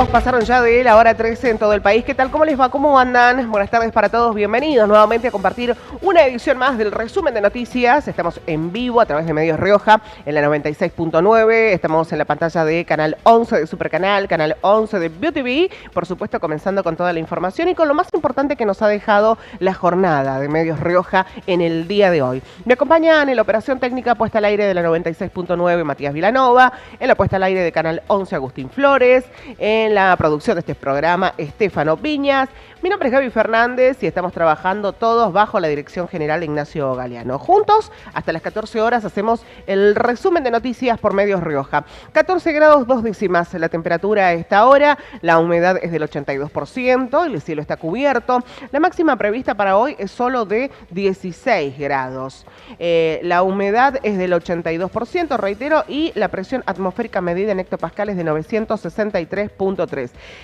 minutos pasaron ya de la hora 13 en todo el país. ¿Qué tal? ¿Cómo les va? ¿Cómo andan? Buenas tardes para todos. Bienvenidos nuevamente a compartir una edición más del resumen de noticias. Estamos en vivo a través de Medios Rioja en la 96.9. Estamos en la pantalla de Canal 11 de Supercanal, Canal 11 de BioTV. Por supuesto, comenzando con toda la información y con lo más importante que nos ha dejado la jornada de Medios Rioja en el día de hoy. Me acompañan en la operación técnica puesta al aire de la 96.9 Matías Vilanova, en la puesta al aire de Canal 11 Agustín Flores, en la producción de este programa Estefano Piñas. Mi nombre es Gaby Fernández y estamos trabajando todos bajo la dirección general de Ignacio Galeano. Juntos, hasta las 14 horas, hacemos el resumen de noticias por Medios Rioja. 14 grados 2 décimas la temperatura a esta hora, la humedad es del 82%, el cielo está cubierto. La máxima prevista para hoy es solo de 16 grados. La humedad es del 82%, reitero, y la presión atmosférica medida en hectopascales de 963.3.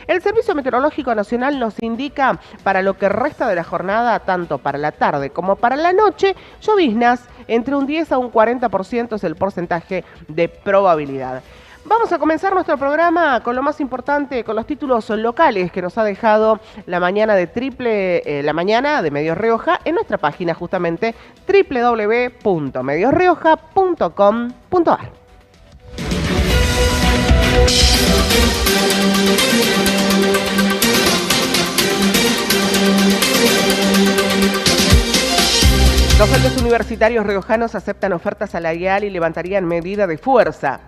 El Servicio Meteorológico Nacional nos indica para lo que resta de la jornada, tanto para la tarde como para la noche, lloviznas entre un 10 a un 40% es el porcentaje de probabilidad. Vamos a comenzar nuestro programa con lo más importante, con los títulos locales que nos ha dejado la mañana de la mañana de Medios Rioja en nuestra página justamente www.mediosrioja.com.ar. Docentes universitarios riojanos aceptan oferta salarial y levantarían medida de fuerza.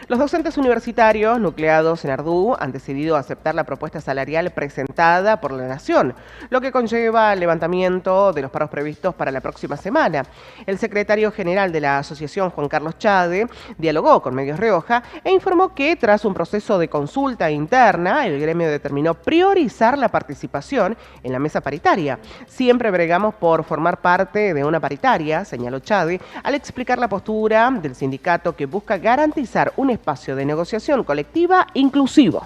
Los docentes universitarios nucleados en Ardú han decidido aceptar la propuesta salarial presentada por la Nación, lo que conlleva el levantamiento de los paros previstos para la próxima semana. El secretario general de la asociación, Juan Carlos Chade, dialogó con Medios Rioja e informó que tras un proceso de consulta interna, el gremio determinó priorizar la participación en la mesa paritaria. Siempre bregamos por formar parte de una paritaria, señaló Chade, al explicar la postura del sindicato que busca garantizar un espacio de negociación colectiva inclusivo.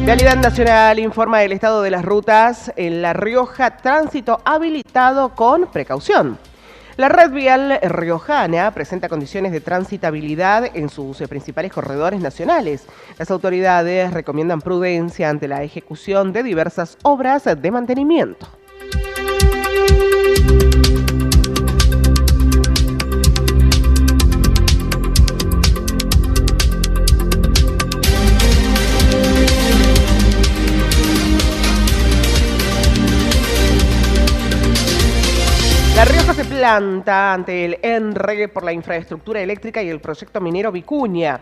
Vialidad Nacional informa del estado de las rutas en La Rioja, tránsito habilitado con precaución. La red vial riojana presenta condiciones de transitabilidad en sus principales corredores nacionales. Las autoridades recomiendan prudencia ante la ejecución de diversas obras de mantenimiento. La Rioja se planta ante el ENRE por la infraestructura eléctrica y el proyecto minero Vicuña.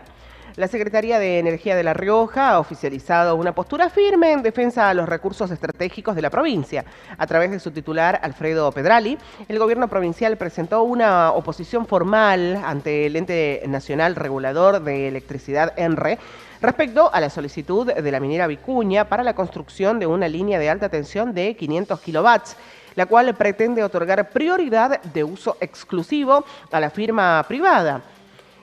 La Secretaría de Energía de La Rioja ha oficializado una postura firme en defensa a los recursos estratégicos de la provincia. A través de su titular, Alfredo Pedrali, el gobierno provincial presentó una oposición formal ante el Ente Nacional Regulador de Electricidad ENRE respecto a la solicitud de la minera Vicuña para la construcción de una línea de alta tensión de 500 kilovatios. La cual pretende otorgar prioridad de uso exclusivo a la firma privada.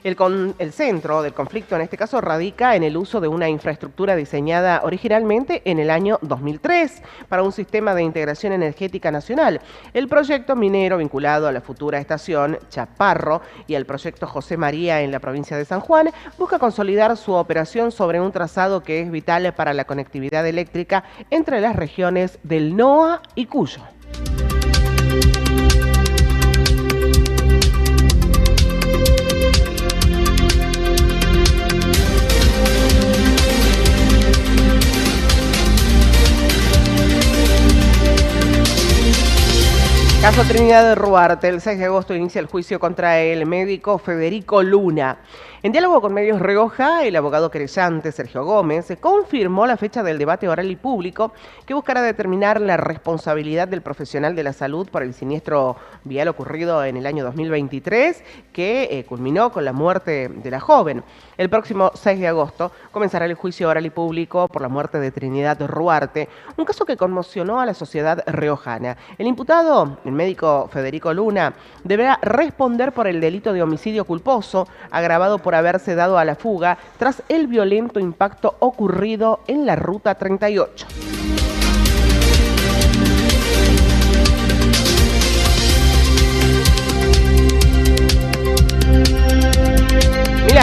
El centro del conflicto en este caso radica en el uso de una infraestructura diseñada originalmente en el año 2003 para un sistema de integración energética nacional. El proyecto minero vinculado a la futura estación Chaparro y al proyecto José María en la provincia de San Juan busca consolidar su operación sobre un trazado que es vital para la conectividad eléctrica entre las regiones del NOA y Cuyo. Caso Trinidad de Ruarte, el 6 de agosto inicia el juicio contra el médico Federico Luna. En diálogo con Medios Rioja, el abogado querellante Sergio Gómez confirmó la fecha del debate oral y público que buscará determinar la responsabilidad del profesional de la salud por el siniestro vial ocurrido en el año 2023, que culminó con la muerte de la joven. El próximo 6 de agosto comenzará el juicio oral y público por la muerte de Trinidad Ruarte, un caso que conmocionó a la sociedad riojana. El imputado, el médico Federico Luna, deberá responder por el delito de homicidio culposo, agravado por haberse dado a la fuga tras el violento impacto ocurrido en la Ruta 38.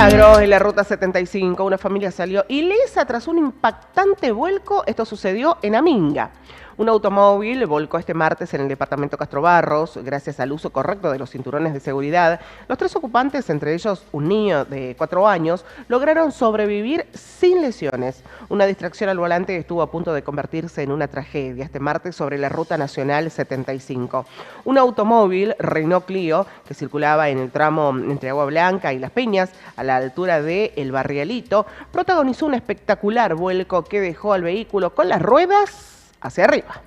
milagro en la ruta 75. Una familia salió ilesa tras un impactante vuelco. Esto sucedió en Aminga. Un automóvil volcó este martes en el departamento Castro Barros. Gracias al uso correcto de los cinturones de seguridad, los tres ocupantes, entre ellos un niño de 4 años, lograron sobrevivir sin lesiones. Una distracción al volante estuvo a punto de convertirse en una tragedia este martes sobre la ruta nacional 75. Un automóvil Renault Clio que circulaba en el tramo entre Agua Blanca y Las Peñas, a la altura de El Barrialito, protagonizó un espectacular vuelco que dejó al vehículo con las ruedas hacia arriba.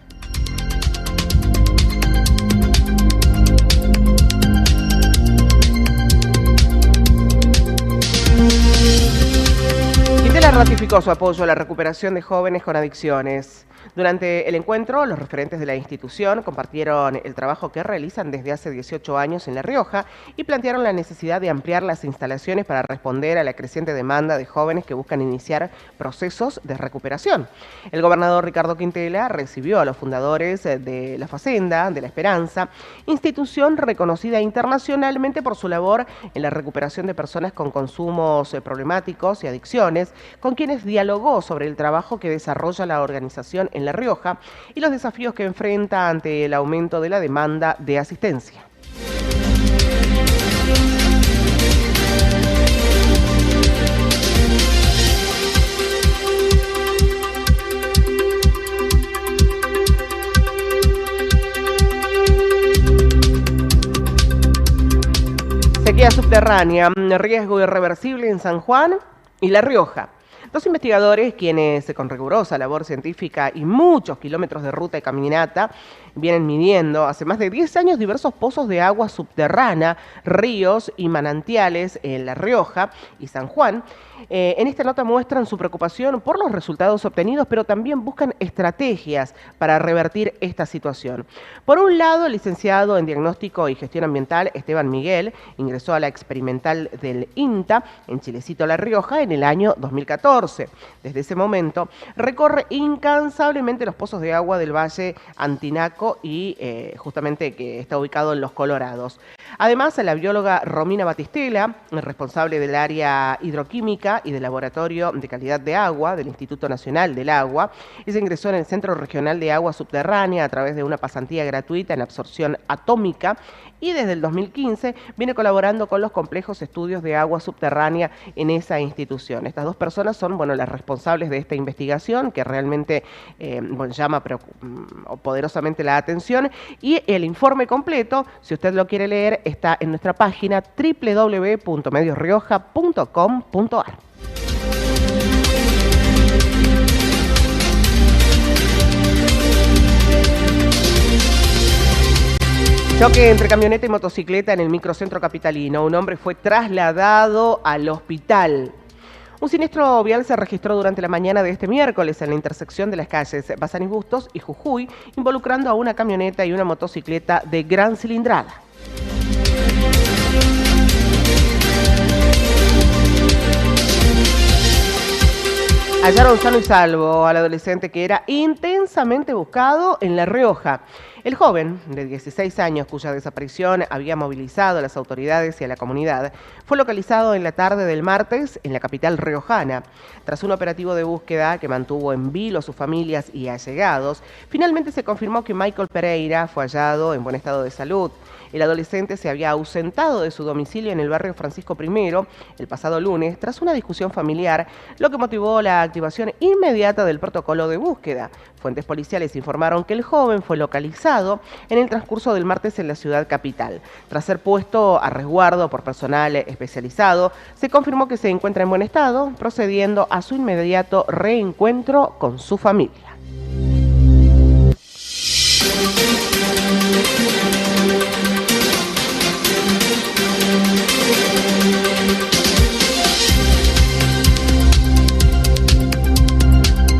Quintela ratificó su apoyo a la recuperación de jóvenes con adicciones. Durante el encuentro, los referentes de la institución compartieron el trabajo que realizan desde hace 18 años en La Rioja y plantearon la necesidad de ampliar las instalaciones para responder a la creciente demanda de jóvenes que buscan iniciar procesos de recuperación. El gobernador Ricardo Quintela recibió a los fundadores de la Facenda de la Esperanza, institución reconocida internacionalmente por su labor en la recuperación de personas con consumos problemáticos y adicciones, con quienes dialogó sobre el trabajo que desarrolla la organización en La Rioja y los desafíos que enfrenta ante el aumento de la demanda de asistencia. Sequía subterránea, riesgo irreversible en San Juan y La Rioja. Dos investigadores, quienes con rigurosa labor científica y muchos kilómetros de ruta y caminata, vienen midiendo hace más de 10 años diversos pozos de agua subterránea, ríos y manantiales en La Rioja y San Juan. En esta nota muestran su preocupación por los resultados obtenidos, pero también buscan estrategias para revertir esta situación. Por un lado, el licenciado en Diagnóstico y Gestión Ambiental, Esteban Miguel, ingresó a la experimental del INTA en Chilecito, La Rioja, en el año 2014. Desde ese momento, recorre incansablemente los pozos de agua del Valle Antinaco y justamente que está ubicado en Los Colorados. Además, la bióloga Romina Batistela, responsable del área hidroquímica y del Laboratorio de Calidad de Agua del Instituto Nacional del Agua, se ingresó en el Centro Regional de Agua Subterránea a través de una pasantía gratuita en absorción atómica y desde el 2015 viene colaborando con los complejos estudios de agua subterránea en esa institución. Estas dos personas son las responsables de esta investigación que realmente llama poderosamente la atención, y el informe completo, si usted lo quiere leer, está en nuestra página www.mediosrioja.com.ar. Choque entre camioneta y motocicleta en el microcentro capitalino. Un hombre fue trasladado al hospital. Un siniestro vial se registró durante la mañana de este miércoles en la intersección de las calles Bazán y Bustos y Jujuy, involucrando a una camioneta y una motocicleta de gran cilindrada. Hallaron sano y salvo al adolescente que era intensamente buscado en La Rioja. El joven, de 16 años, cuya desaparición había movilizado a las autoridades y a la comunidad, fue localizado en la tarde del martes en la capital riojana. Tras un operativo de búsqueda que mantuvo en vilo a sus familias y allegados, finalmente se confirmó que Michael Pereira fue hallado en buen estado de salud. El adolescente se había ausentado de su domicilio en el barrio Francisco I el pasado lunes tras una discusión familiar, lo que motivó la activación inmediata del protocolo de búsqueda. Fuentes policiales informaron que el joven fue localizado en el transcurso del martes en la ciudad capital. Tras ser puesto a resguardo por personal especializado, se confirmó que se encuentra en buen estado, procediendo a su inmediato reencuentro con su familia.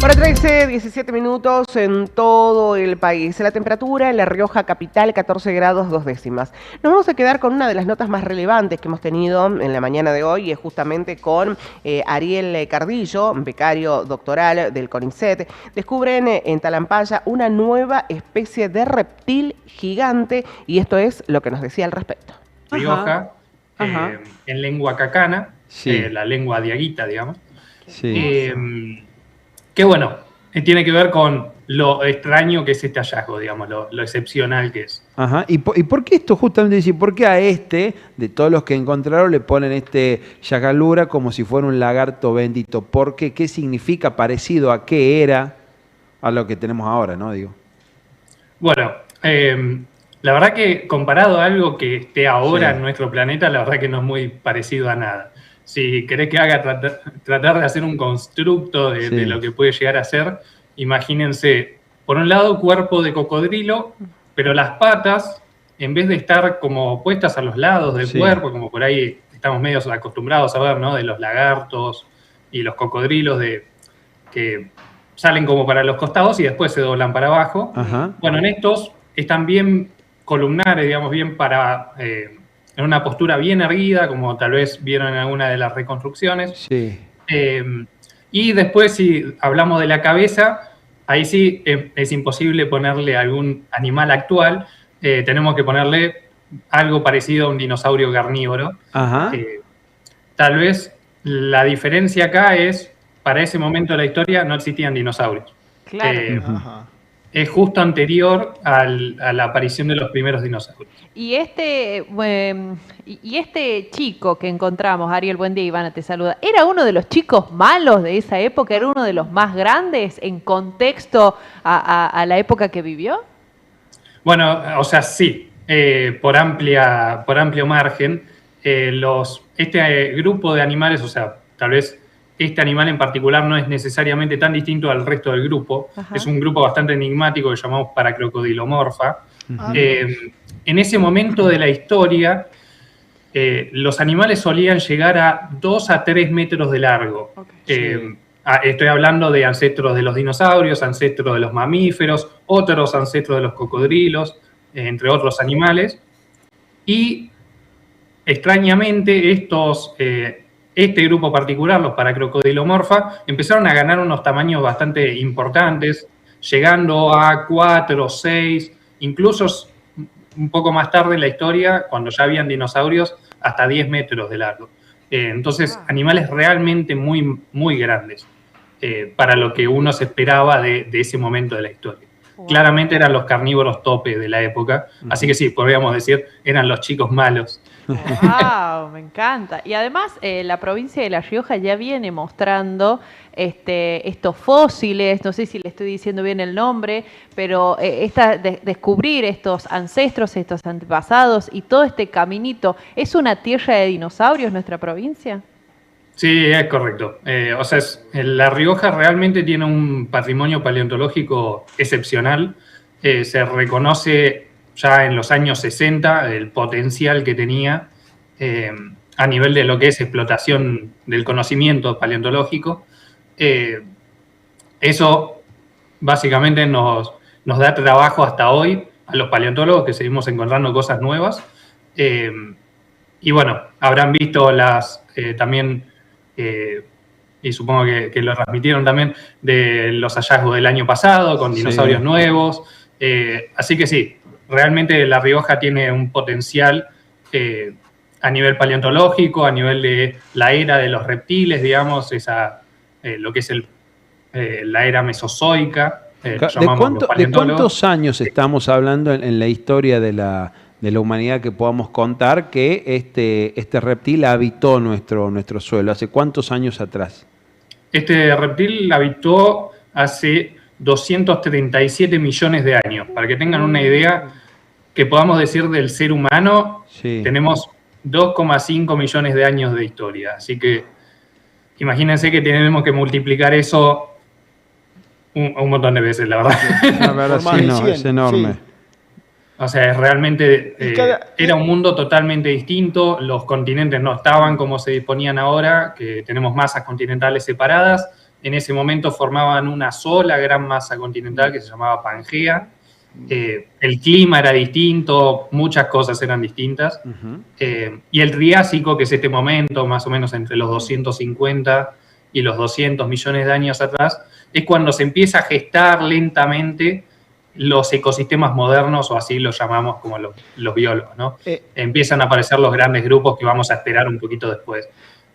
Hora 13, 17 minutos en todo el país. La temperatura en La Rioja capital, 14 grados 2 décimas. Nos vamos a quedar con una de las notas más relevantes que hemos tenido en la mañana de hoy, y es justamente con Ariel Cardillo, becario doctoral del CONICET. Descubren en Talampaya una nueva especie de reptil gigante, y esto es lo que nos decía al respecto. Rioja, en lengua cacana, Sí. la lengua diaguita, digamos. Sí. Que bueno, tiene que ver con lo extraño que es este hallazgo, digamos, lo excepcional que es. Ajá. ¿Y por qué esto justamente dice, por qué a este, de todos los que encontraron, le ponen este Yacalura como si fuera un lagarto bendito? ¿Por qué? ¿Qué significa? ¿Parecido a qué era a lo que tenemos ahora, no? Digo. Bueno, la verdad que comparado a algo que esté ahora Sí. en nuestro planeta, la verdad que no es muy parecido a nada. Si querés que haga tratar de hacer un constructo de Sí. lo que puede llegar a ser, imagínense, por un lado, cuerpo de cocodrilo, pero las patas, en vez de estar como puestas a los lados del Sí. cuerpo, como por ahí estamos medio acostumbrados a ver, ¿no? De los lagartos y los cocodrilos que salen como para los costados y después se doblan para abajo. Ajá. Bueno, en estos están bien columnares, digamos, bien para en una postura bien erguida, como tal vez vieron en alguna de las reconstrucciones. Sí. Y después, si hablamos de la cabeza, ahí sí es imposible ponerle algún animal actual. Tenemos que ponerle algo parecido a un dinosaurio carnívoro. Ajá. Tal vez la diferencia acá es, para ese momento de la historia no existían dinosaurios. Claro. Es justo anterior a la aparición de los primeros dinosaurios. Y este chico que encontramos, Ariel, buen día, Ivana te saluda, ¿era uno de los chicos malos de esa época? ¿Era uno de los más grandes en contexto a la época que vivió? Bueno, o sea, sí, por amplio margen. Este grupo de animales, o sea, tal vez este animal en particular no es necesariamente tan distinto al resto del grupo. Ajá. Es un grupo bastante enigmático que llamamos Paracrocodilomorpha. En ese momento de la historia, los animales solían llegar a 2 a 3 metros de largo. Okay. Estoy hablando de ancestros de los dinosaurios, ancestros de los mamíferos, otros ancestros de los cocodrilos, entre otros animales. Y extrañamente este grupo particular, los Paracrocodilomorpha, empezaron a ganar unos tamaños bastante importantes, llegando a 4, 6, incluso un poco más tarde en la historia, cuando ya habían dinosaurios, hasta 10 metros de largo. Entonces, animales realmente muy, muy grandes para lo que uno se esperaba de ese momento de la historia. Wow. Claramente eran los carnívoros tope de la época, así que sí, podríamos decir, eran los chicos malos. ¡Wow! Me encanta. Y además, la provincia de La Rioja ya viene mostrando estos fósiles, no sé si le estoy diciendo bien el nombre, pero descubrir estos ancestros, estos antepasados y todo este caminito, ¿es una tierra de dinosaurios nuestra provincia? Sí, es correcto. O sea, La Rioja realmente tiene un patrimonio paleontológico excepcional. Se reconoce ya en los años 60 el potencial que tenía a nivel de lo que es explotación del conocimiento paleontológico. Eso básicamente nos da trabajo hasta hoy a los paleontólogos, que seguimos encontrando cosas nuevas. Y bueno, habrán visto también, y supongo que lo transmitieron también, de los hallazgos del año pasado con dinosaurios nuevos. Así que sí, realmente La Rioja tiene un potencial a nivel paleontológico, a nivel de la era de los reptiles, digamos, lo que es la era mesozoica. ¿De cuántos años estamos hablando en la historia de la humanidad que podamos contar que este reptil habitó nuestro suelo? ¿Hace cuántos años atrás? Este reptil habitó hace 237 millones de años. Para que tengan una idea que podamos decir del ser humano, tenemos 2,5 millones de años de historia. Así que imagínense que tenemos que multiplicar eso un montón de veces, la verdad. La verdad, sí, no, es enorme. Sí. O sea, realmente era un mundo totalmente distinto. Los continentes no estaban como se disponían ahora, que tenemos masas continentales separadas. En ese momento formaban una sola gran masa continental que se llamaba Pangea. El clima era distinto, muchas cosas eran distintas. Y el Triásico, que es este momento más o menos entre los 250 y los 200 millones de años atrás, es cuando se empieza a gestar lentamente los ecosistemas modernos, o así los llamamos como los biólogos, ¿no? Empiezan a aparecer los grandes grupos que vamos a esperar un poquito después.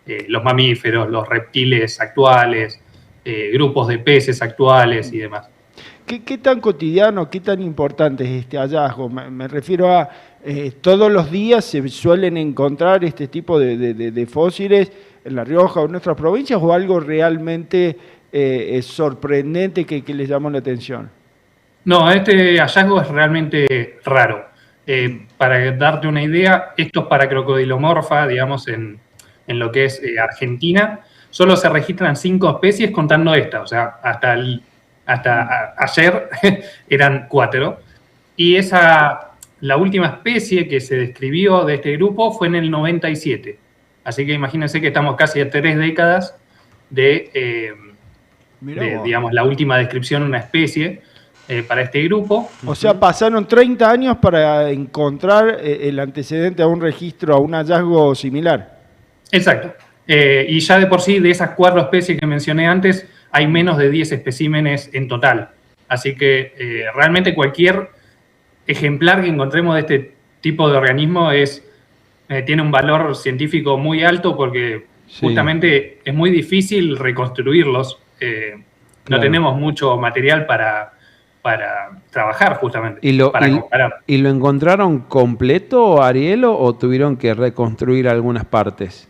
los mamíferos, los reptiles actuales, grupos de peces actuales y demás. ¿Qué tan cotidiano, qué tan importante es este hallazgo? Me refiero a todos los días se suelen encontrar este tipo de fósiles en La Rioja o en nuestras provincias, o algo realmente es sorprendente que les llamó la atención. No, este hallazgo es realmente raro. Para darte una idea, estos Paracrocodilomorpha, digamos, en lo que es Argentina, solo se registran 5 especies contando esta, o sea, hasta ayer eran 4. Y la última especie que se describió de este grupo fue en el 97. Así que imagínense que estamos casi a 3 décadas de digamos, la última descripción de una especie para este grupo. O sea, pasaron 30 años para encontrar el antecedente a un registro, a un hallazgo similar. Exacto. Y ya de por sí, de esas 4 especies que mencioné antes, hay menos de 10 especímenes en total. Así que realmente cualquier ejemplar que encontremos de este tipo de organismo tiene un valor científico muy alto, porque justamente es muy difícil reconstruirlos. No tenemos mucho material para trabajar, justamente, para comparar. ¿Y lo encontraron completo, Ariel, o tuvieron que reconstruir algunas partes?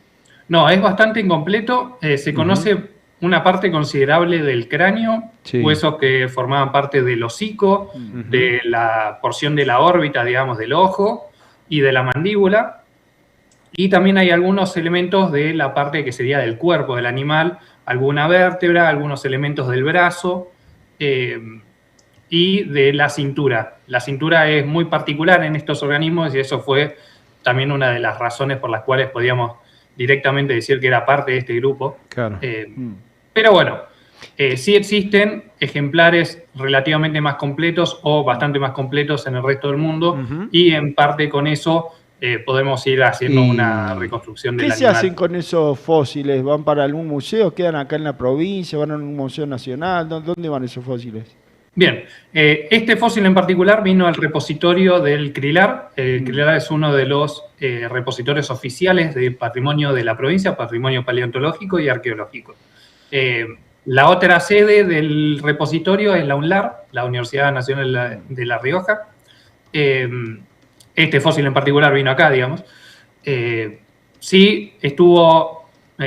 No, es bastante incompleto. Se conoce una parte considerable del cráneo, huesos que formaban parte del hocico, de la porción de la órbita, digamos, del ojo y de la mandíbula. Y también hay algunos elementos de la parte que sería del cuerpo del animal, alguna vértebra, algunos elementos del brazo y de la cintura. La cintura es muy particular en estos organismos y eso fue también una de las razones por las cuales podíamos directamente decir que era parte de este grupo. Claro. Pero bueno, sí existen ejemplares relativamente más completos o bastante más completos en el resto del mundo y en parte con eso podemos ir haciendo una reconstrucción del animal. ¿Qué se hacen con esos fósiles? ¿Van para algún museo? ¿Quedan acá en la provincia? ¿Van a un museo nacional? ¿Dónde van esos fósiles? Bien, este fósil en particular vino al repositorio del CRILAR. El CRILAR es uno de los repositorios oficiales de patrimonio de la provincia, patrimonio paleontológico y arqueológico. La otra sede del repositorio es la UNLAR, la Universidad Nacional de La Rioja. Este fósil en particular vino acá, digamos. Sí,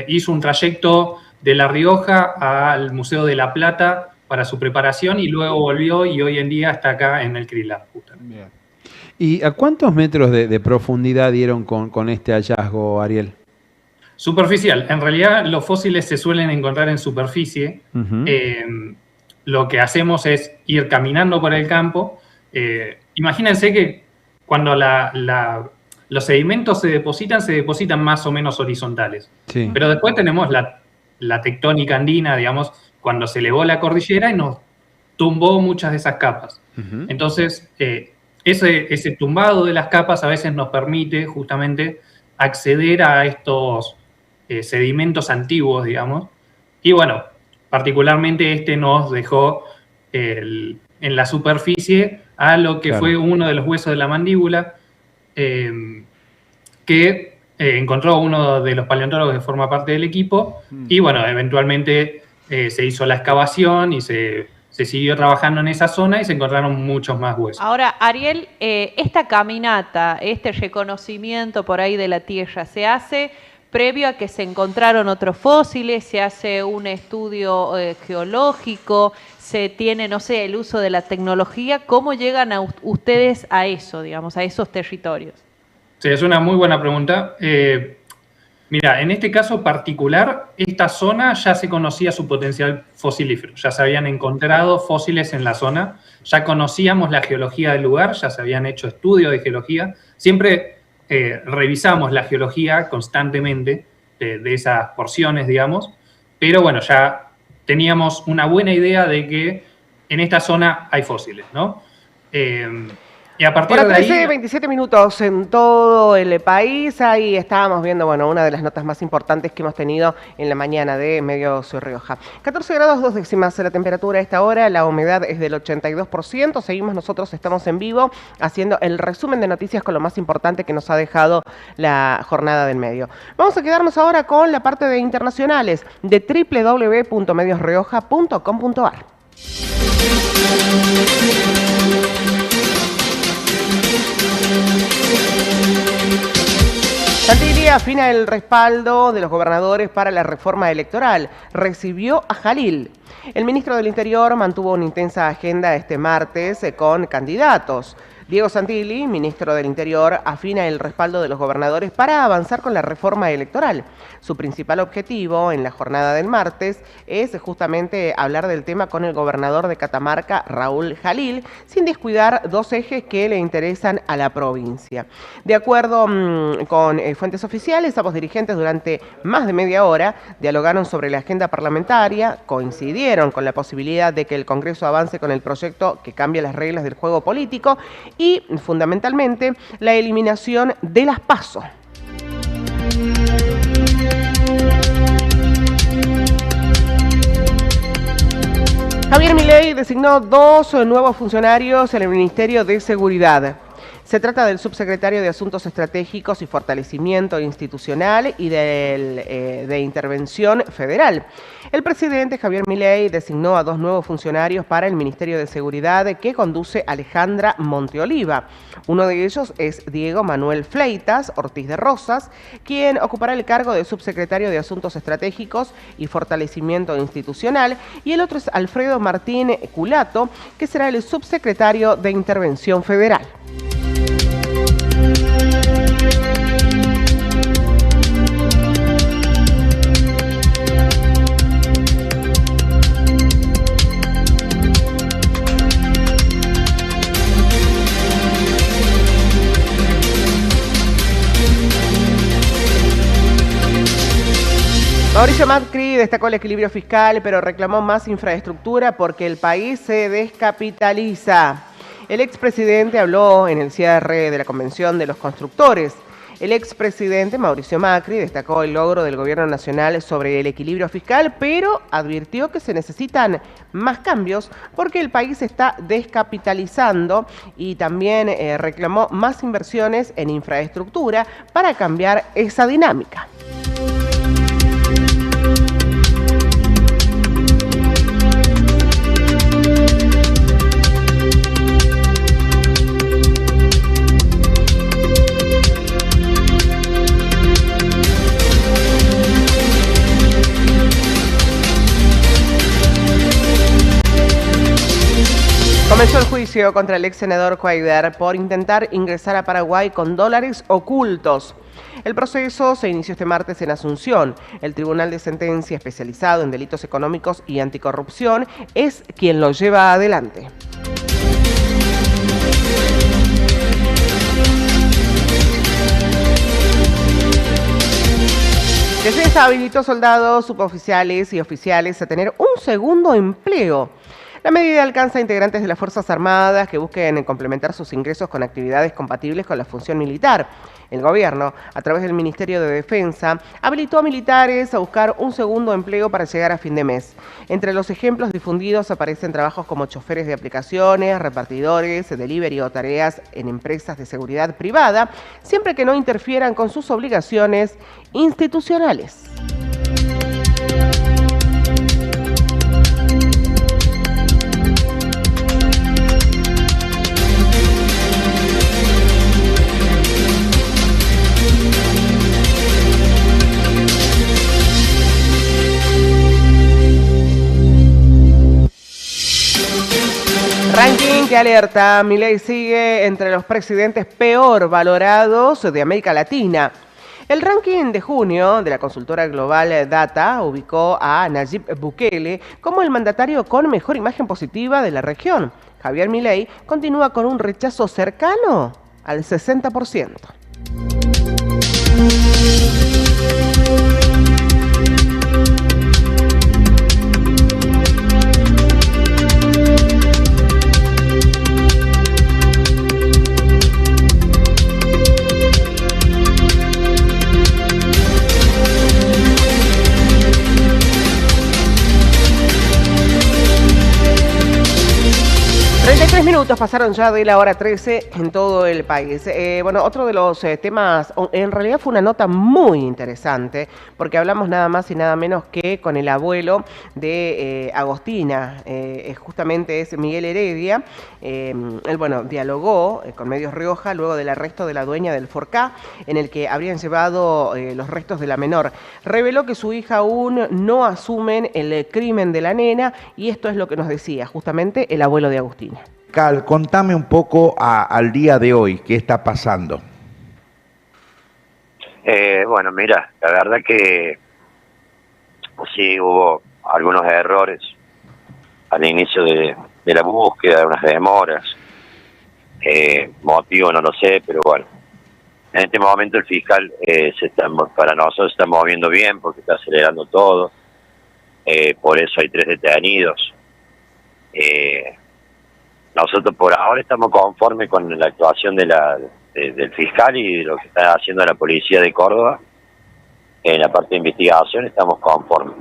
hizo un trayecto de La Rioja al Museo de La Plata para su preparación y luego volvió y hoy en día está acá en el CRILAR. Bien. ¿Y a cuántos metros de profundidad dieron con este hallazgo, Ariel? Superficial. En realidad los fósiles se suelen encontrar en superficie. Lo que hacemos es ir caminando por el campo. Imagínense que cuando los sedimentos se depositan más o menos horizontales. Sí. Pero después tenemos la tectónica andina, digamos, cuando se elevó la cordillera y nos tumbó muchas de esas capas. Entonces, ese tumbado de las capas a veces nos permite justamente acceder a estos sedimentos antiguos, digamos. Y bueno, particularmente este nos dejó en la superficie a lo que fue uno de los huesos de la mandíbula que encontró uno de los paleontólogos que forma parte del equipo. Y bueno, eventualmente se hizo la excavación y se siguió trabajando en esa zona y se encontraron muchos más huesos. Ahora, Ariel, esta caminata, este reconocimiento por ahí de la Tierra, ¿se hace previo a que se encontraron otros fósiles? ¿Se hace un estudio geológico? ¿Se tiene, no sé, el uso de la tecnología? ¿Cómo llegan ustedes a eso, digamos, a esos territorios? Sí, es una muy buena pregunta. Mira, en este caso particular, esta zona ya se conocía su potencial fosilífero, ya se habían encontrado fósiles en la zona, ya conocíamos la geología del lugar, ya se habían hecho estudios de geología, siempre revisamos la geología constantemente de esas porciones, digamos, pero bueno, ya teníamos una buena idea de que en esta zona hay fósiles, ¿no? Y a partir Bueno, de ahí... 27 minutos en todo el país. Ahí estábamos viendo, bueno, una de las notas más importantes que hemos tenido en la mañana de Medios Rioja. 14 grados 2 décimas la temperatura a esta hora, la humedad es del 82%. Seguimos nosotros, estamos en vivo haciendo el resumen de noticias con lo más importante que nos ha dejado la jornada del medio. Vamos a quedarnos ahora con la parte de internacionales de www.mediosrioja.com.ar. Santilli afina el respaldo de los gobernadores para la reforma electoral. Recibió a Jalil. El ministro del Interior mantuvo una intensa agenda este martes con candidatos. Diego Santilli, ministro del Interior, afina el respaldo de los gobernadores para avanzar con la reforma electoral. Su principal objetivo en la jornada del martes es justamente hablar del tema con el gobernador de Catamarca, Raúl Jalil, sin descuidar dos ejes que le interesan a la provincia. De acuerdo con fuentes oficiales, ambos dirigentes durante más de media hora dialogaron sobre la agenda parlamentaria, coincidieron con la posibilidad de que el Congreso avance con el proyecto que cambia las reglas del juego político y, fundamentalmente, la eliminación de las PASO. Javier Milei designó 2 nuevos funcionarios en el Ministerio de Seguridad. Se trata del subsecretario de Asuntos Estratégicos y Fortalecimiento Institucional y de Intervención Federal. El presidente Javier Milei designó a 2 nuevos funcionarios para el Ministerio de Seguridad que conduce Alejandra Monteoliva. Uno de ellos es Diego Manuel Fleitas Ortiz de Rosas, quien ocupará el cargo de subsecretario de Asuntos Estratégicos y Fortalecimiento Institucional, y el otro es Alfredo Martín Culato, que será el subsecretario de Intervención Federal. Mauricio Macri destacó el equilibrio fiscal, pero reclamó más infraestructura porque el país se descapitaliza. El expresidente habló en el cierre de la Convención de los Constructores. El expresidente Mauricio Macri destacó el logro del gobierno nacional sobre el equilibrio fiscal, pero advirtió que se necesitan más cambios porque el país se está descapitalizando, y también reclamó más inversiones en infraestructura para cambiar esa dinámica. Comenzó el juicio contra el ex senador Cuaidar por intentar ingresar a Paraguay con dólares ocultos. El proceso se inició este martes en Asunción. El Tribunal de Sentencia, especializado en delitos económicos y anticorrupción, es quien lo lleva adelante. Defensa habilitó soldados, suboficiales y oficiales a tener un segundo empleo. La medida alcanza a integrantes de las Fuerzas Armadas que busquen complementar sus ingresos con actividades compatibles con la función militar. El gobierno, a través del Ministerio de Defensa, habilitó a militares a buscar un segundo empleo para llegar a fin de mes. Entre los ejemplos difundidos aparecen trabajos como choferes de aplicaciones, repartidores, delivery o tareas en empresas de seguridad privada, siempre que no interfieran con sus obligaciones institucionales. Ranking que alerta, Milei sigue entre los presidentes peor valorados de América Latina. El ranking de junio de la consultora global Data ubicó a Nayib Bukele como el mandatario con mejor imagen positiva de la región. Javier Milei continúa con un rechazo cercano al 60%. minutos pasaron ya de la hora 13 en todo el país. Bueno, otro de los temas, en realidad fue una nota muy interesante, porque hablamos nada más y nada menos que con el abuelo de Agostina, justamente es Miguel Heredia. Él, bueno, dialogó con Medios Rioja luego del arresto de la dueña del Forcá, en el que habrían llevado los restos de la menor. Reveló que su hija aún no asumen el crimen de la nena, y esto es lo que nos decía justamente el abuelo de Agustina. Cal, contame un poco al día de hoy, ¿qué está pasando? Bueno, mira, la verdad que sí hubo algunos errores al inicio de la búsqueda, unas demoras, motivo no lo sé, pero bueno, en este momento el fiscal para nosotros se está moviendo bien porque está acelerando todo, por eso hay 3 detenidos. Nosotros por ahora estamos conformes con la actuación del fiscal y de lo que está haciendo la policía de Córdoba. En la parte de investigación estamos conformes.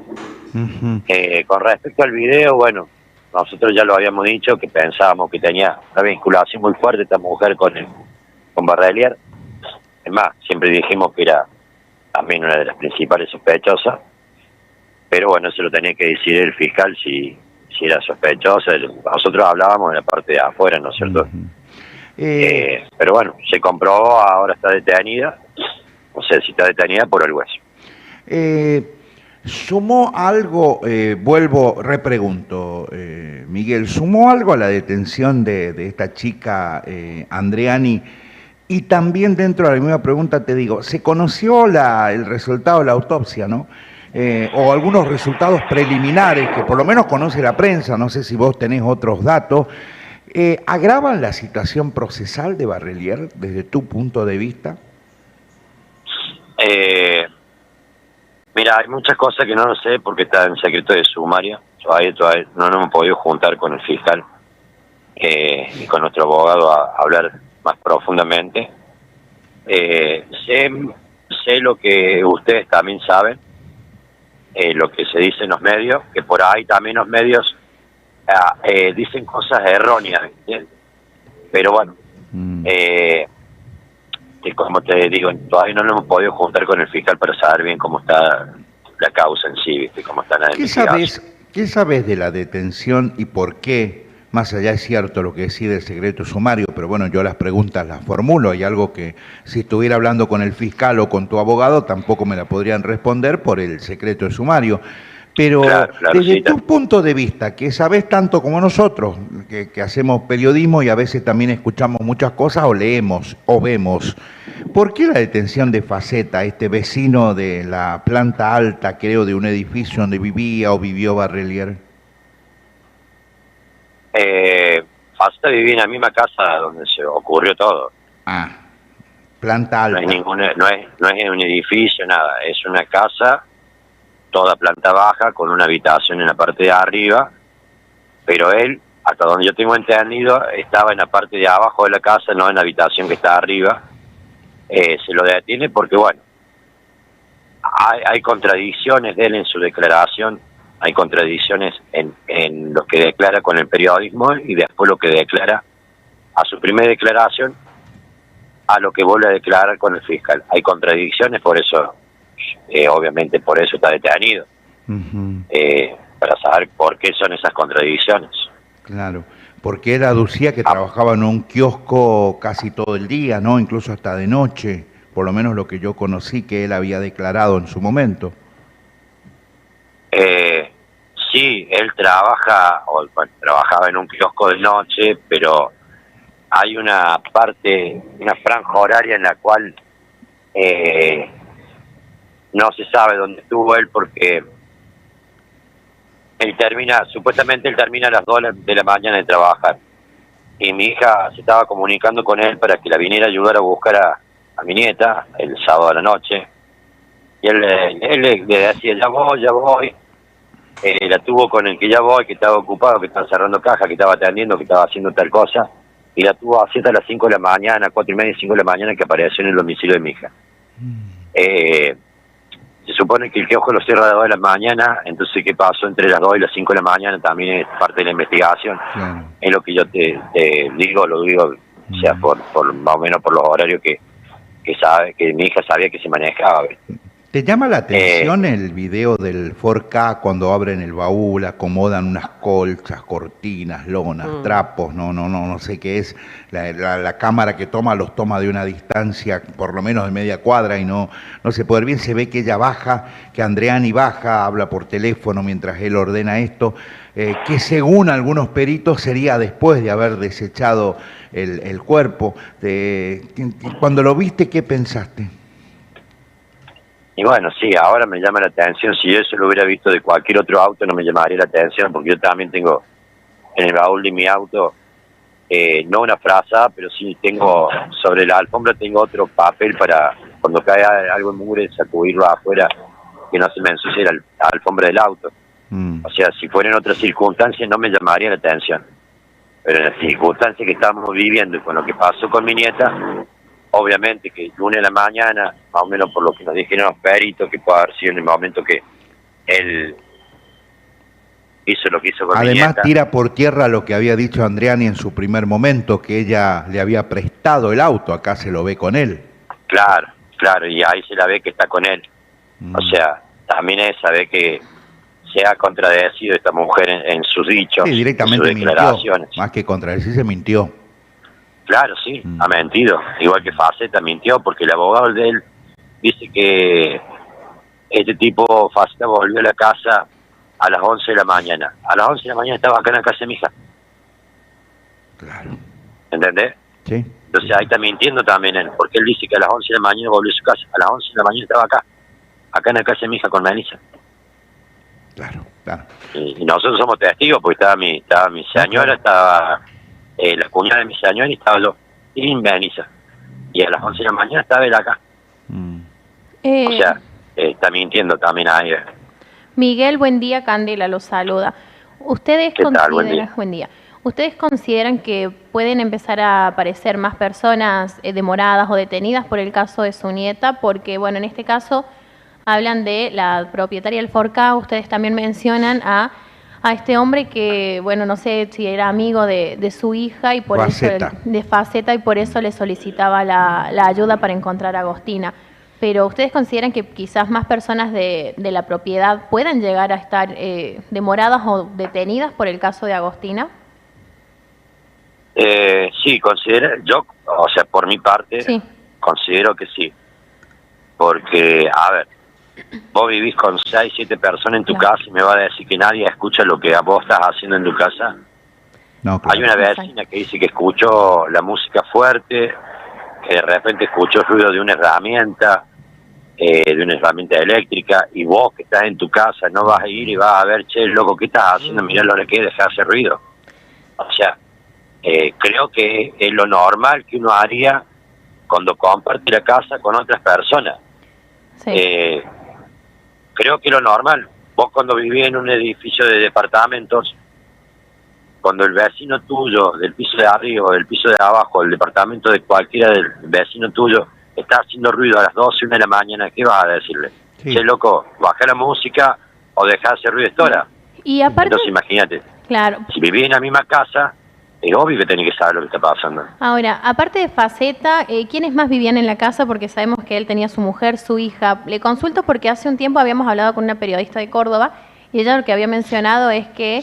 Con respecto al video, bueno, nosotros ya lo habíamos dicho, que pensábamos que tenía una vinculación muy fuerte esta mujer con Barrelier. Es más, siempre dijimos que era también una de las principales sospechosas. Pero bueno, eso lo tenía que decir el fiscal si era sospechosa. Nosotros hablábamos de la parte de afuera, ¿no es cierto? Pero bueno, se comprobó, ahora está detenida. O sea, si está detenida por el hueso. ¿Sumó algo, repregunto, Miguel, ¿sumó algo a la detención de esta chica Andreani? Y también dentro de la misma pregunta te digo, ¿se conoció el resultado de la autopsia, no? O algunos resultados preliminares que por lo menos conoce la prensa, no sé si vos tenés otros datos, ¿agravan la situación procesal de Barrelier desde tu punto de vista? Mira, hay muchas cosas que no lo sé porque está en secreto de sumario. Todavía no nos hemos podido juntar con el fiscal y con nuestro abogado a hablar más profundamente. Sé lo que ustedes también saben, lo que se dice en los medios, que por ahí también los medios dicen cosas erróneas, ¿entiendes? Pero bueno, como te digo, todavía no nos hemos podido juntar con el fiscal para saber bien cómo está la causa en sí, ¿viste? Cómo está la investigación. ¿Qué sabes de la detención y por qué? Más allá es cierto lo que decide el secreto sumario, pero bueno, yo las preguntas las formulo. Hay algo que si estuviera hablando con el fiscal o con tu abogado tampoco me la podrían responder por el secreto sumario. Pero claro, desde sí, tu punto de vista, que sabes tanto como nosotros, que hacemos periodismo y a veces también escuchamos muchas cosas o leemos o vemos, ¿por qué la detención de Faceta, este vecino de la planta alta, creo, de un edificio donde vivía o vivió Barrelier? Faceta vivía en la misma casa donde se ocurrió todo. Planta alta. No es un edificio, nada, es una casa, toda planta baja, con una habitación en la parte de arriba, pero él, hasta donde yo tengo entendido, estaba en la parte de abajo de la casa, no en la habitación que está arriba. Se lo detiene porque, bueno, hay contradicciones de él en su declaración, hay contradicciones en lo que declara con el periodismo y después lo que declara a su primera declaración, a lo que vuelve a declarar con el fiscal. Hay contradicciones, por eso, obviamente por eso está detenido, para saber por qué son esas contradicciones. Claro, porque él aducía que trabajaba en un kiosco casi todo el día, ¿no? Incluso hasta de noche, por lo menos lo que yo conocí que él había declarado en su momento. Sí, él trabajaba en un kiosco de noche, pero hay una franja horaria en la cual no se sabe dónde estuvo él, porque supuestamente él termina a las 2 de la mañana de trabajar, y mi hija se estaba comunicando con él para que la viniera a ayudar a buscar a mi nieta el sábado a la noche, y él le decía, ya voy. La tuvo con el que ya voy, que estaba ocupado, que estaba cerrando caja, que estaba atendiendo, que estaba haciendo tal cosa, y la tuvo así hasta las 5 de la mañana, 4:30, 5 de la mañana, que apareció en el domicilio de mi hija. Se supone que el kiosco lo cierra a las 2 de la mañana, entonces ¿qué pasó entre las 2 y las 5 de la mañana? También es parte de la investigación. Claro. Es lo que yo te digo, lo digo, o sea, por más o menos por los horarios que sabe, que mi hija sabía que se manejaba. ¿Te llama la atención el video del 4K cuando abren el baúl, acomodan unas colchas, cortinas, lonas, trapos, no sé qué es? La cámara que los toma de una distancia por lo menos de media cuadra y no se puede ver bien. Se ve que ella baja, que Andreani baja, habla por teléfono mientras él ordena esto, que según algunos peritos sería después de haber desechado el cuerpo. Cuando lo viste, ¿qué pensaste? Y bueno, sí, ahora me llama la atención. Si yo eso lo hubiera visto de cualquier otro auto, no me llamaría la atención, porque yo también tengo en el baúl de mi auto, no una frazada, pero sí tengo, sobre la alfombra tengo otro papel para cuando cae algo en mugre, sacudirlo afuera, que no se me ensucie la alfombra del auto. O sea, si fuera en otras circunstancias no me llamaría la atención. Pero en las circunstancias que estamos viviendo y con lo que pasó con mi nieta, obviamente que lunes a la mañana, más o menos por lo que nos dijeron los peritos, que puede haber sido en el momento que él hizo lo que hizo con mi nieta. Además tira por tierra lo que había dicho Andreani en su primer momento, que ella le había prestado el auto, acá se lo ve con él. Claro, y ahí se la ve que está con él. O sea, también es saber que se ha contradecido esta mujer en sus dichos, Sí, directamente en sus declaraciones. mintió, más que contradecirse, mintió. Claro, sí, ha mentido. Igual que Faceta mintió, porque el abogado de él dice que este tipo, Faceta, volvió a la casa a las 11 de la mañana. A las 11 de la mañana estaba acá en la casa de mi hija. Claro. ¿Entendés? Sí. Entonces ahí está mintiendo también él, porque él dice que a las 11 de la mañana volvió a su casa. A las 11 de la mañana estaba acá en la casa de mi hija con Melissa. Claro. Y nosotros somos testigos, porque estaba mi señora, estaba la cuñada de mi señora y estaba yo, y Melissa. Y a las 11 de la mañana estaba él acá. O sea, está mintiendo también ahí. Miguel, buen día, Candela los saluda. ¿Ustedes ¿Qué tal? Buen día. Buen día. ¿Ustedes consideran que pueden empezar a aparecer más personas demoradas o detenidas por el caso de su nieta? Porque, bueno, en este caso hablan de la propietaria del 4K, ustedes también mencionan a este hombre que, bueno, no sé si era amigo de su hija y por Faceta. eso, de Faceta, y por eso le solicitaba la ayuda para encontrar a Agostina. Pero ¿ustedes consideran que quizás más personas de la propiedad puedan llegar a estar demoradas o detenidas por el caso de Agostina? Sí, yo, o sea, por mi parte, Sí. considero que sí. Porque, a ver, vos vivís con 6, 7 personas en tu Claro. casa y me va a decir que nadie escucha lo que vos estás haciendo en tu casa. No, claro. Hay una vecina que dice que escuchó la música fuerte, que de repente escuchó el ruido de una herramienta eléctrica, y vos que estás en tu casa no vas a ir y vas a ver, che, loco, ¿qué estás haciendo? Mirá lo que deja de hacer ruido. O sea, creo que es lo normal que uno haría cuando comparte la casa con otras personas. Sí. Creo que lo normal. Vos cuando vivís en un edificio de departamentos, cuando el vecino tuyo del piso de arriba o del piso de abajo, el departamento de cualquiera del vecino tuyo, está haciendo ruido a las 12, 1 de la mañana, ¿qué vas a decirle? Sí. Che, loco, baja la música o deja de hacer ruido esta hora. Y aparte, Entonces imagínate, claro, si vivís en la misma casa, es obvio que tenés que saber lo que está pasando. ahora, aparte de Faceta, ¿quiénes más vivían en la casa? Porque sabemos que él tenía su mujer, su hija. Le consulto porque hace un tiempo habíamos hablado con una periodista de Córdoba y ella lo que había mencionado es que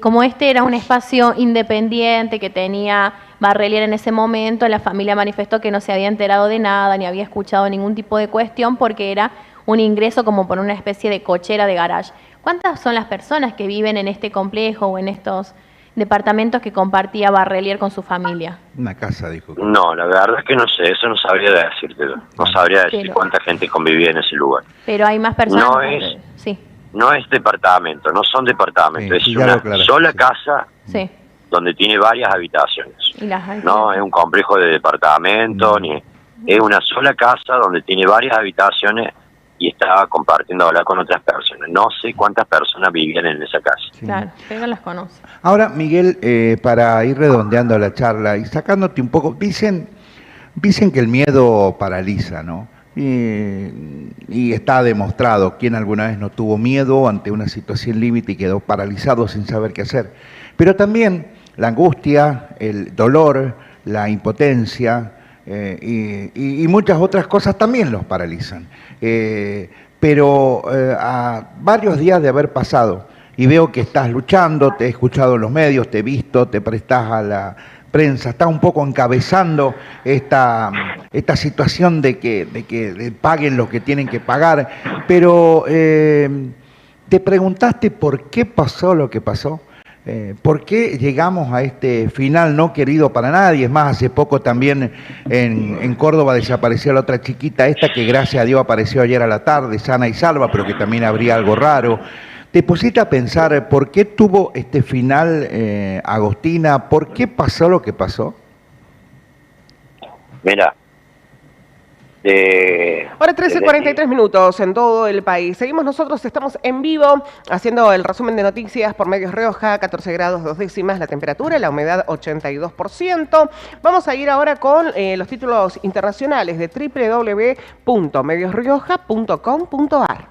como este era un espacio independiente que tenía Barrelier en ese momento, la familia manifestó que no se había enterado de nada ni había escuchado ningún tipo de cuestión porque era un ingreso como por una especie de cochera de garage. ¿Cuántas son las personas que viven en este complejo o en estos departamentos que compartía Barrelier con su familia? Una casa, dijo. No, la verdad es que no sé, eso no sabría decirte. No sabría decir Pero- cuánta gente convivía en ese lugar. Pero hay más personas. No es- Sí, No es departamento, no son departamentos, Sí, es ya lo una aclaraste, sola sí. casa sí. donde tiene varias habitaciones. Y las No es un complejo de departamento, ni es una sola casa donde tiene varias habitaciones y está compartiendo ahora con otras personas. No sé cuántas personas vivían en esa casa. Claro, pero las conoce. Ahora, Miguel, para ir redondeando la charla y sacándote un poco, dicen que el miedo paraliza, ¿no? y está demostrado quién alguna vez no tuvo miedo ante una situación límite y quedó paralizado sin saber qué hacer. Pero también la angustia, el dolor, la impotencia y muchas otras cosas también los paralizan. Pero a varios días de haber pasado, y veo que estás luchando, te he escuchado en los medios, te he visto, te prestás a la prensa, estás un poco encabezando esta situación de que paguen lo que tienen que pagar, pero ¿te preguntaste por qué pasó lo que pasó? ¿Por qué llegamos a este final no querido para nadie? Es más, hace poco también en Córdoba desapareció la otra chiquita esta que gracias a Dios apareció ayer a la tarde, sana y salva, pero que también habría algo raro. ¿Te pusiste a pensar por qué tuvo este final Agostina? ¿Por qué pasó lo que pasó? Mira, Ahora 13:43 minutos en todo el país. Seguimos nosotros, estamos en vivo haciendo el resumen de noticias por Medios Rioja, 14 grados 2 décimas la temperatura, la humedad 82%. Vamos a ir ahora con los títulos internacionales de www.mediosrioja.com.ar.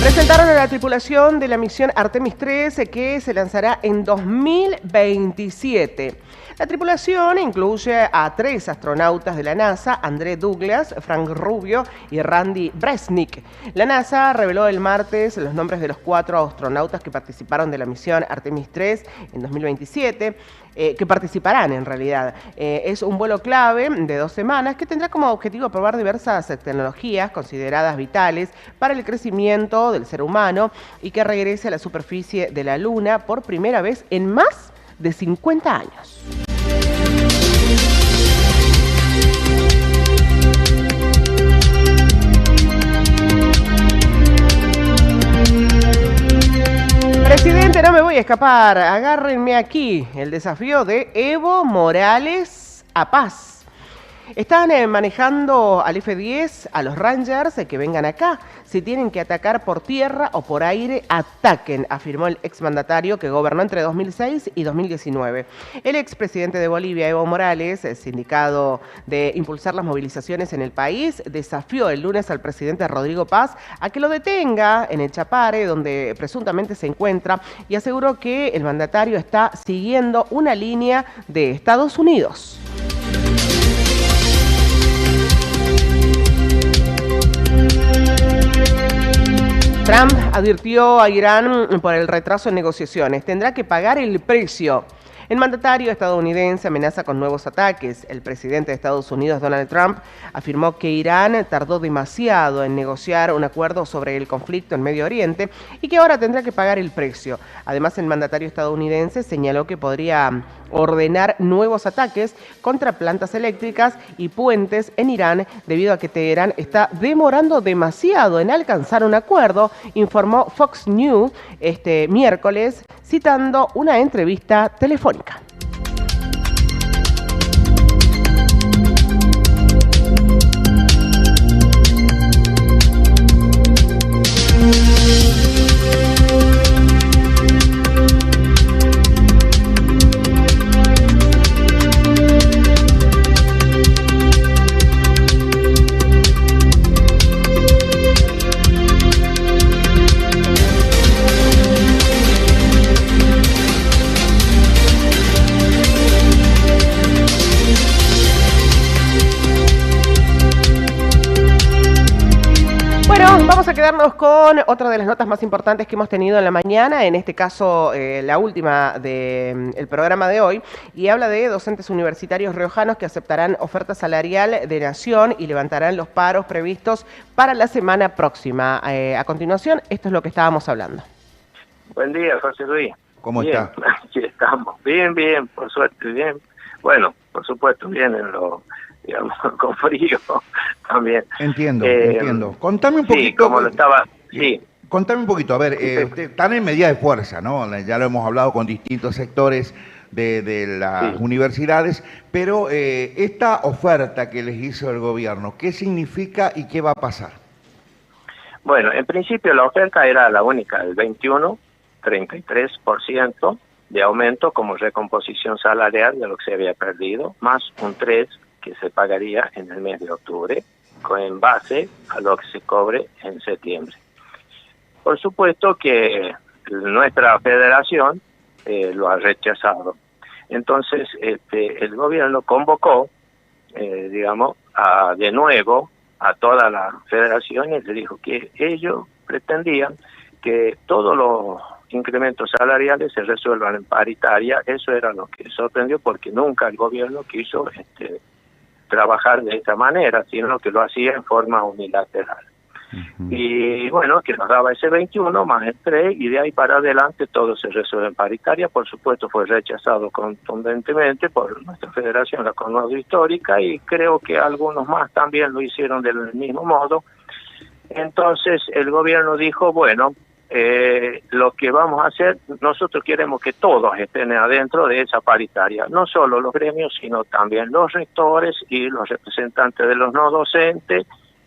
Presentaron a la tripulación de la misión Artemis 3 que se lanzará en 2027. La tripulación incluye a 3 astronautas de la NASA, André Douglas, Frank Rubio y Randy Bresnik. La NASA reveló el martes los nombres de los 4 astronautas que participaron de la misión Artemis 3 en 2027. Que participarán en realidad. Es un vuelo clave de 2 semanas que tendrá como objetivo probar diversas tecnologías consideradas vitales para el crecimiento del ser humano y que regrese a la superficie de la Luna por primera vez en más de 50 años. Presidente, no me voy a escapar. Agárrenme aquí. El desafío de Evo Morales a Paz. Están manejando al F-10, a los Rangers, que vengan acá. Si tienen que atacar por tierra o por aire, ataquen, afirmó el exmandatario que gobernó entre 2006 y 2019. El expresidente de Bolivia, Evo Morales, sindicado de impulsar las movilizaciones en el país, desafió el lunes al presidente Rodrigo Paz a que lo detenga en el Chapare, donde presuntamente se encuentra, y aseguró que el mandatario está siguiendo una línea de Estados Unidos. Trump advirtió a Irán por el retraso en negociaciones. Tendrá que pagar el precio. El mandatario estadounidense amenaza con nuevos ataques. El presidente de Estados Unidos, Donald Trump, afirmó que Irán tardó demasiado en negociar un acuerdo sobre el conflicto en Medio Oriente y que ahora tendrá que pagar el precio. Además, el mandatario estadounidense señaló que podría ordenar nuevos ataques contra plantas eléctricas y puentes en Irán debido a que Teherán está demorando demasiado en alcanzar un acuerdo, informó Fox News este miércoles, citando una entrevista telefónica. Vamos a quedarnos con otra de las notas más importantes que hemos tenido en la mañana, en este caso la última del programa de hoy, y habla de docentes universitarios riojanos que aceptarán oferta salarial de Nación y levantarán los paros previstos para la semana próxima. A continuación, esto es lo que estábamos hablando. Buen día, José Luis. ¿Cómo bien, está? Aquí estamos. Bien, bien, por suerte, bien. Bueno, por supuesto, bien en lo, digamos, con frío también. Entiendo, entiendo. Contame un poquito. Sí, como lo estaba, sí. Contame un poquito, a ver, están en medida de fuerza, ¿no? Ya lo hemos hablado con distintos sectores de las universidades, pero esta oferta que les hizo el gobierno, ¿qué significa y qué va a pasar? Bueno, en principio la oferta era la única, el 21, 33% de aumento como recomposición salarial de lo que se había perdido, más un 3 que se pagaría en el mes de octubre, en base a lo que se cobre en septiembre. Por supuesto que nuestra federación lo ha rechazado. Entonces, el gobierno convocó, digamos, de nuevo a todas las federaciones, le dijo que ellos pretendían que todos los incrementos salariales se resuelvan en paritaria. Eso era lo que sorprendió, porque nunca el gobierno quiso trabajar de esta manera, sino que lo hacía en forma unilateral. Y bueno, que nos daba ese 21 más el 3, y de ahí para adelante todo se resuelve en paritaria. Por supuesto fue rechazado contundentemente por nuestra federación, la Conado Histórica, y creo que algunos más también lo hicieron del mismo modo. Entonces el gobierno dijo, bueno, lo que vamos a hacer, nosotros queremos que todos estén adentro de esa paritaria, no solo los gremios, sino también los rectores y los representantes de los no docentes,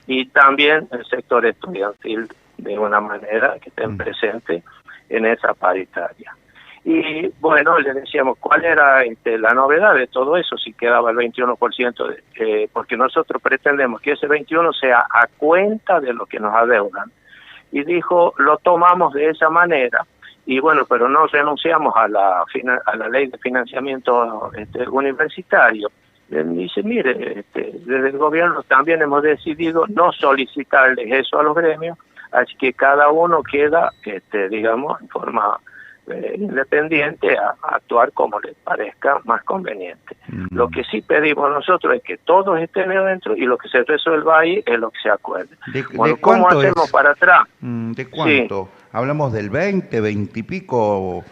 y también el sector estudiantil, de una manera que estén presentes en esa paritaria. Y bueno, le decíamos cuál era la novedad de todo eso, si quedaba el 21%, porque nosotros pretendemos que ese 21% sea a cuenta de lo que nos adeudan. Y dijo, lo tomamos de esa manera, y bueno, pero no renunciamos a la ley de financiamiento universitario. Dice, mire, desde el gobierno también hemos decidido no solicitarles eso a los gremios, así que cada uno queda, digamos, en forma independiente a actuar como les parezca más conveniente. Lo que sí pedimos nosotros es que todos estén adentro, y lo que se resuelva ahí es lo que se acuerde. Bueno, ¿cómo hacemos para atrás? ¿De cuánto? Sí. Hablamos del 20 y pico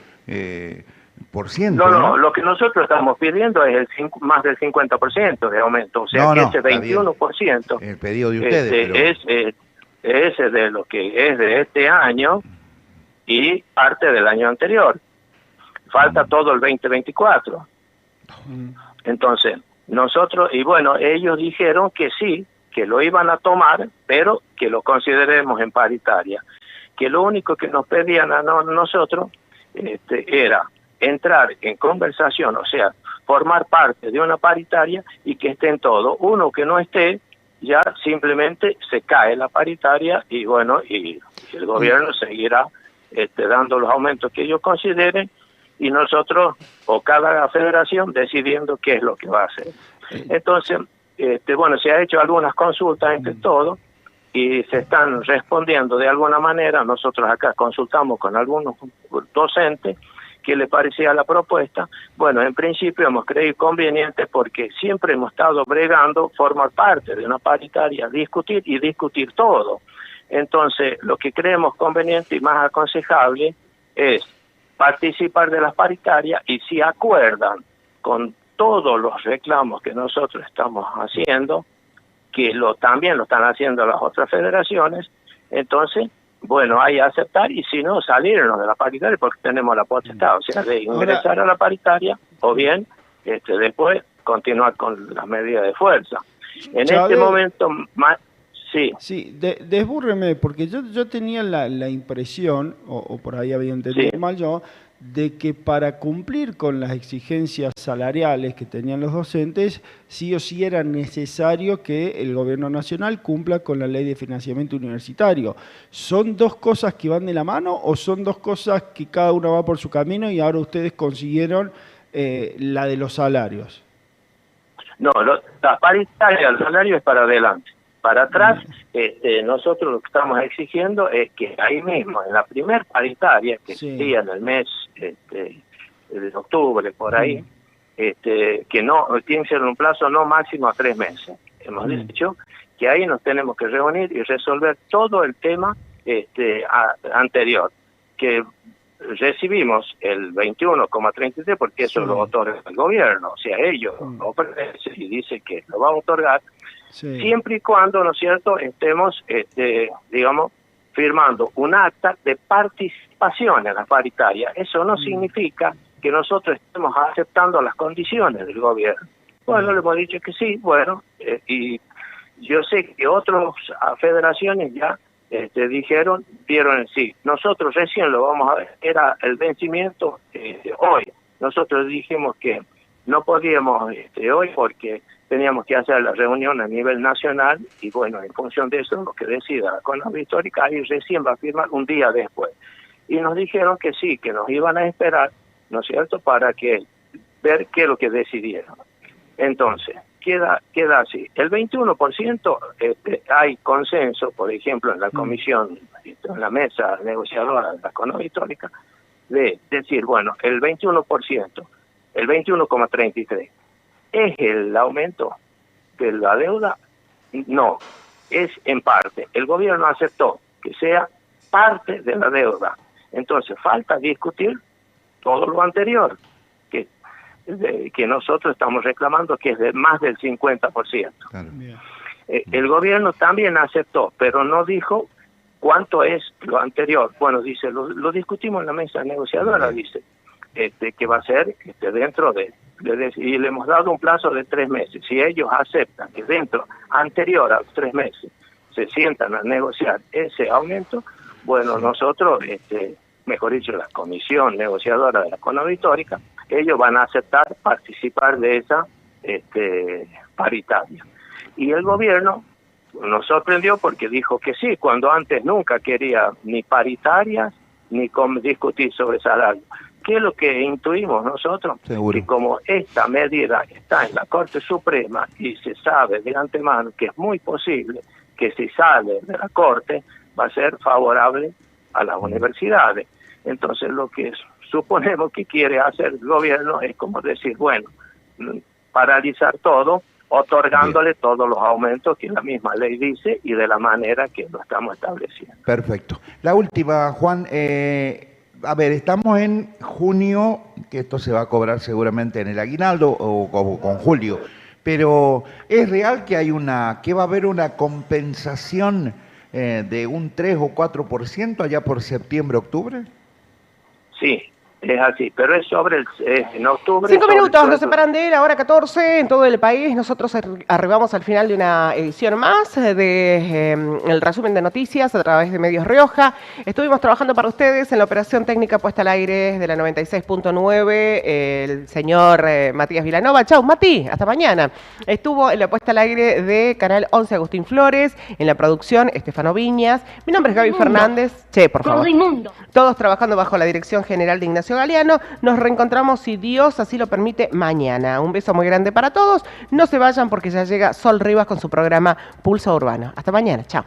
por ciento. No, lo que nosotros estamos pidiendo es más del 50% de aumento, o sea, que ese 21%. El pedido de ustedes. Es de lo que es de este año y parte del año anterior. Falta todo el 2024. Entonces, nosotros, y bueno, ellos dijeron que sí, que lo iban a tomar, pero que lo consideremos en paritaria. Que lo único que nos pedían a nosotros era entrar en conversación, o sea, formar parte de una paritaria y que estén todos. Uno que no esté, ya simplemente se cae la paritaria, y bueno, y el gobierno seguirá dando los aumentos que ellos consideren, y nosotros o cada federación decidiendo qué es lo que va a hacer. Entonces, bueno, se ha hecho algunas consultas entre todos y se están respondiendo de alguna manera. Nosotros acá consultamos con algunos docentes qué les parecía la propuesta. Bueno, en principio hemos creído conveniente, porque siempre hemos estado bregando formar parte de una paritaria, discutir todo. Entonces, lo que creemos conveniente y más aconsejable es participar de las paritarias, y si acuerdan con todos los reclamos que nosotros estamos haciendo, que también lo están haciendo las otras federaciones, entonces, bueno, hay que aceptar, y si no, salirnos de la paritaria, porque tenemos la potestad, o sea, de ingresar a la paritaria, o bien después continuar con las medidas de fuerza. En este momento, Sí, desbúrreme, porque yo tenía la impresión, o por ahí había entendido mal yo, de que para cumplir con las exigencias salariales que tenían los docentes, sí o sí era necesario que el gobierno nacional cumpla con la ley de financiamiento universitario. ¿Son dos cosas que van de la mano, o son dos cosas que cada una va por su camino y ahora ustedes consiguieron la de los salarios? No, la paritaria del salario es para adelante. Para atrás, nosotros lo que estamos exigiendo es que ahí mismo, en la primer paritaria, que sería en el mes de octubre, por ahí, que no tiene que ser un plazo no máximo a 3 meses. Hemos dicho que ahí nos tenemos que reunir y resolver todo el tema anterior, que recibimos el 21,33, porque eso lo otorga el gobierno, o sea, ellos lo ofrecen y dice que lo va a otorgar, siempre y cuando, ¿no es cierto?, estemos, digamos, firmando un acta de participación en la paritaria. Eso no significa que nosotros estemos aceptando las condiciones del gobierno. Bueno, le hemos dicho que sí, bueno, y yo sé que otras federaciones ya dieron el sí. Nosotros recién lo vamos a ver, era el vencimiento hoy. Nosotros dijimos que no podíamos hoy porque teníamos que hacer la reunión a nivel nacional y bueno, en función de eso, lo que decida la Conab Histórica, ahí recién va a firmar un día después. Y nos dijeron que sí, que nos iban a esperar, ¿no es cierto?, para que ver qué es lo que decidieron. Entonces, queda así. El 21% hay consenso, por ejemplo, en la comisión, en la mesa negociadora de la Conab Histórica, de decir, bueno, el 21%, el 21,33%, ¿es el aumento de la deuda? No, es en parte. El gobierno aceptó que sea parte de la deuda. Entonces, falta discutir todo lo anterior, que nosotros estamos reclamando, que es de más del 50%. Claro. El gobierno también aceptó, pero no dijo cuánto es lo anterior. Bueno, dice, lo discutimos en la mesa negociadora, dice, que va a ser dentro y le hemos dado un plazo de 3 meses. Si ellos aceptan que anterior a los 3 meses, se sientan a negociar ese aumento, bueno, nosotros, mejor dicho, la comisión negociadora de la Conab Histórica, ellos van a aceptar participar de esa paritaria. Y el gobierno nos sorprendió porque dijo que sí, cuando antes nunca quería ni paritarias ni discutir sobre salario. ¿Qué es lo que intuimos nosotros? Seguro. Que como esta medida está en la Corte Suprema y se sabe de antemano que es muy posible que si sale de la Corte va a ser favorable a las universidades. Entonces lo que suponemos que quiere hacer el gobierno es como decir, bueno, paralizar todo, otorgándole todos los aumentos que la misma ley dice y de la manera que lo estamos estableciendo. Perfecto. La última, Juan, a ver, estamos en junio, que esto se va a cobrar seguramente en el aguinaldo o con julio, pero ¿es real que va a haber una compensación de un 3 o 4% allá por septiembre, octubre? Sí, es así, pero es en octubre. 5 minutos nos separan de la hora 14 en todo el país. Nosotros arribamos al final de una edición más de el resumen de noticias a través de Medios Rioja. Estuvimos trabajando para ustedes en la operación técnica puesta al aire de la 96.9, el señor Matías Vilanova. Chau, Mati, hasta mañana. Estuvo en la puesta al aire de Canal 11 Agustín Flores, en la producción Estefano Viñas. Mi nombre es Gaby Fernández. Che, por favor. Todos trabajando bajo la dirección general de Ignacio Galeano. Nos reencontramos, si Dios así lo permite, mañana. Un beso muy grande para todos. No se vayan porque ya llega Sol Rivas con su programa Pulso Urbano. Hasta mañana. Chao.